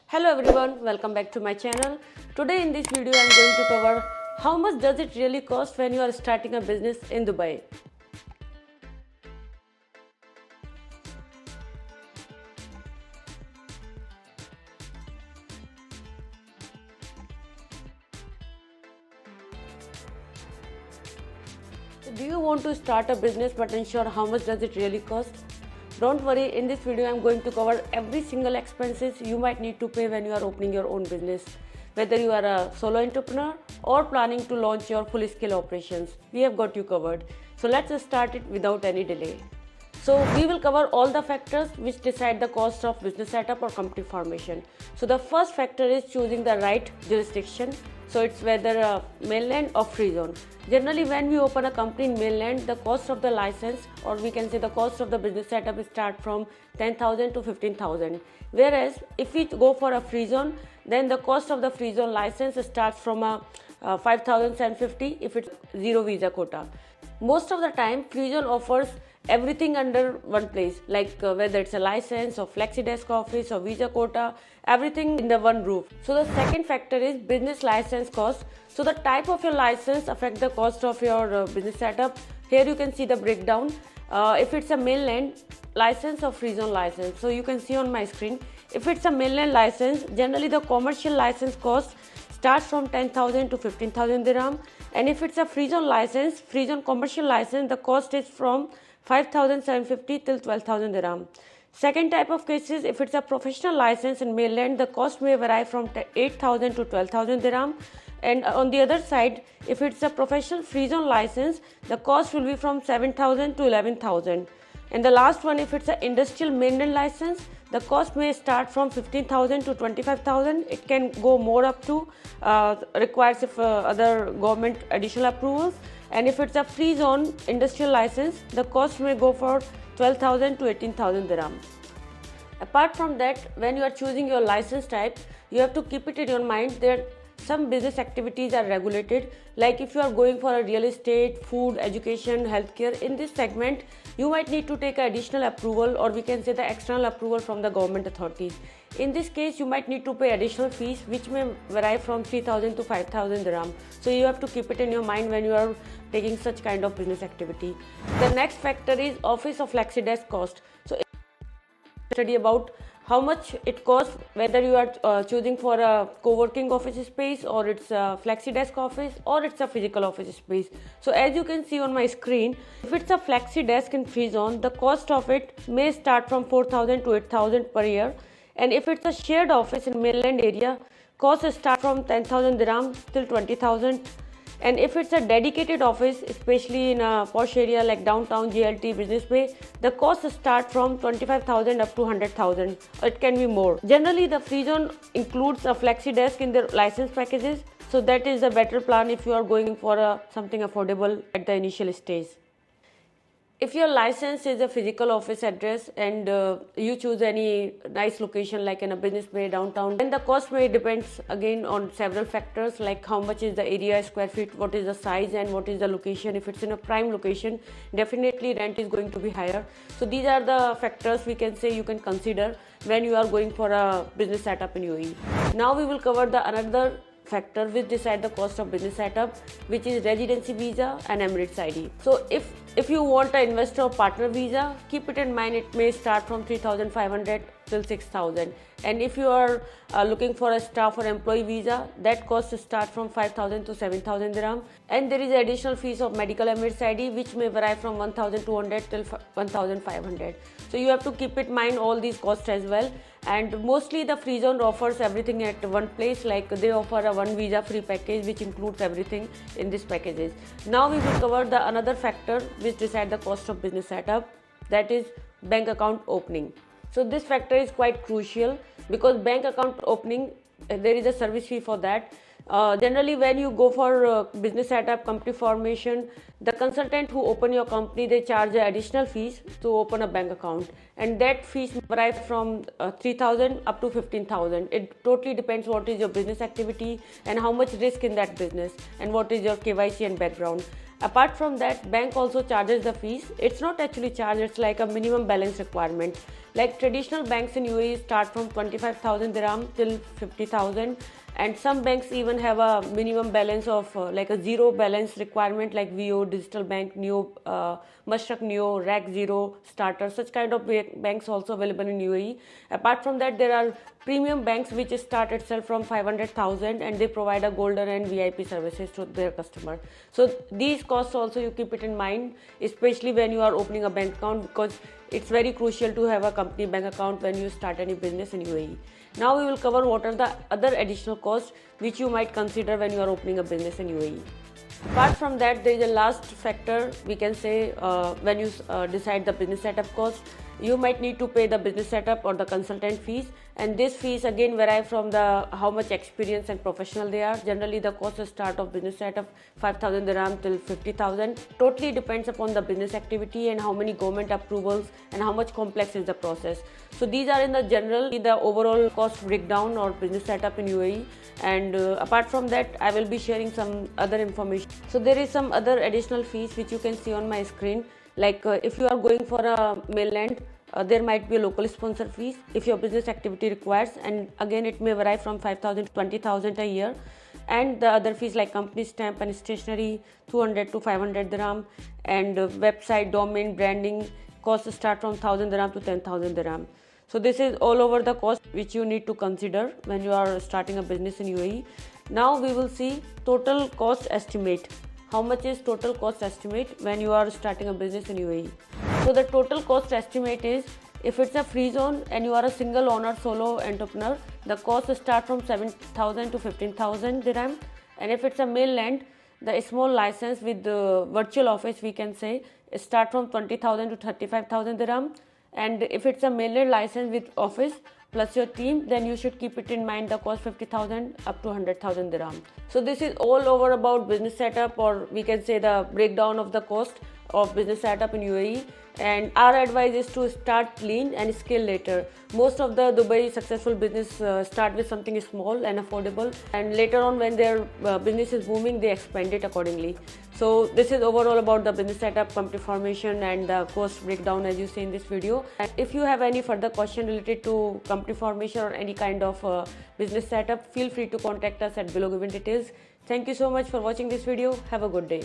Hello everyone, welcome back to my channel. Today in this video I am going to cover how much does it really cost when you are starting a business in Dubai. Do you want to start a business but unsure how much does it really cost? Don't worry, in this video I am going to cover every single expenses you might need to pay when you are opening your own business. Whether you are a solo entrepreneur or planning to launch your full scale operations, we have got you covered. So let's start it without any delay. So we will cover all the factors which decide the cost of business setup or company formation. So the first factor is choosing the right jurisdiction. So it's whether mainland or free zone. Generally, when we open a company in mainland, the cost of the license, or we can say the cost of the business setup, start from 10,000 to 15,000. Whereas if we go for a free zone, then the cost of the free zone license starts from 5,750 if it's zero visa quota. Most of the time, free zone offers everything under one place, like whether it's a license or flexi desk office or visa quota, everything in the one roof. So the second factor is business license cost. So the type of your license affect the cost of your business setup. Here you can see the breakdown. If it's a mainland license or free zone license, so you can see on my screen. If it's a mainland license, generally the commercial license cost starts from 10,000 to 15,000 dirham, and if it's a free zone license, free zone commercial license, the cost is from 5,750 till 12,000 dirham. Second type of cases, if it's a professional license in mainland, the cost may vary from 8,000 to 12,000 dirham. And on the other side, if it's a professional free zone license, the cost will be from 7,000 to 11,000. And the last one, if it's an industrial mainland license, the cost may start from 15,000 to 25,000. It can go more up to requires if other government additional approvals. And if it's a free zone industrial license, the cost may go for 12,000 to 18,000 dirham. Apart from that, when you are choosing your license type, you have to keep it in your mind that some business activities are regulated. Like if you are going for a real estate, food, education, healthcare, in this segment, you might need to take additional approval, or we can say the external approval from the government authorities. In this case, you might need to pay additional fees which may vary from 3,000 to 5,000 dirham. So you have to keep it in your mind when you are taking such kind of business activity. The next factor is office or flexi desk cost. So study about how much it costs, whether you are choosing for a co-working office space, or it's a flexi desk office, or it's a physical office space. So as you can see on my screen, if it's a flexi desk in free zone, the cost of it may start from 4,000 to 8,000 per year. And if it's a shared office in mainland area, costs start from 10,000 dirham till 20,000. And if it's a dedicated office, especially in a posh area like downtown GLT Business Bay, the costs start from 25,000 up to 100,000. It can be more. Generally, the free zone includes a flexi desk in their license packages. So that is a better plan if you are going for something affordable at the initial stage. If your license is a physical office address and you choose any nice location like in a business bay downtown, then the cost may depends again on several factors, like how much is the area square feet, what is the size, and what is the location. If it's in a prime location, definitely rent is going to be higher. So these are the factors we can say you can consider when you are going for a business setup in UAE. Now we will cover the another factor which decide the cost of business setup, which is residency visa and Emirates ID. So if you want an investor or partner visa, keep it in mind it may start from 3,500 till 6,000. And if you are looking for a staff or employee visa, that cost start from 5,000 to 7,000 dirham. And there is additional fees of medical Emirates ID which may vary from 1,200 till 1,500. So you have to keep in mind all these costs as well. And mostly the free zone offers everything at one place, like they offer a one visa free package which includes everything in these packages. Now we will cover the another factor which decide the cost of business setup, that is bank account opening. So this factor is quite crucial because bank account opening, there is a service fee for that. Generally, when you go for business setup, company formation, the consultant who open your company, they charge additional fees to open a bank account, and that fees vary from 3,000 up to 15,000. It totally depends what is your business activity and how much risk in that business and what is your KYC and background. Apart from that, bank also charges the fees. It's not actually charged, it's like a minimum balance requirement. Like traditional banks in UAE start from 25,000 dirham till 50,000, and some banks even have a minimum balance of like a zero balance requirement, like VO, Digital Bank, Neo, Mashrak Neo, Rack Zero, Starter. Such kind of banks also available in UAE. Apart from that, there are premium banks which start itself from 500,000, and they provide a golden and VIP services to their customer. So these costs also you keep it in mind, especially when you are opening a bank account, because it's very crucial to have a company bank account when you start any business in UAE. Now we will cover what are the other additional costs which you might consider when you are opening a business in UAE. Apart from that, there is a last factor we can say when you decide the business setup cost. You might need to pay the business setup or the consultant fees, and these fees again vary from the how much experience and professional they are. Generally, the cost of start of business setup 5,000 dirham till 50,000. Totally depends upon the business activity and how many government approvals and how much complex is the process. So these are in the general the overall cost breakdown or business setup in UAE. And apart from that, I will be sharing some other information. So there is some other additional fees which you can see on my screen. Like if you are going for a mainland, there might be a local sponsor fees if your business activity requires, and again it may vary from 5,000 to 20,000 a year. And the other fees like company stamp and stationery 200 to 500 dirham, and website domain branding costs start from 1,000 dirham to 10,000 dirham. So this is all over the cost which you need to consider when you are starting a business in UAE. Now we will see total cost estimate. How much is total cost estimate when you are starting a business in UAE? So the total cost estimate is, if it's a free zone and you are a single owner solo entrepreneur, the cost start from 7,000 to 15,000 dirham. And if it's a mainland, the small license with the virtual office we can say start from 20,000 to 35,000 dirham. And if it's a mainland license with office plus your team, then you should keep it in mind the cost 50,000 up to 100,000 dirham. So this is all over about business setup, or we can say the breakdown of the cost of business setup in UAE. And our advice is to start lean and scale later. Most of the Dubai successful business start with something small and affordable, and later on when their business is booming, they expand it accordingly. So this is overall about the business setup, company formation, and the cost breakdown as you see in this video. And if you have any further question related to company formation or any kind of business setup, feel free to contact us at below given details. Thank you so much for watching this video. Have a good day.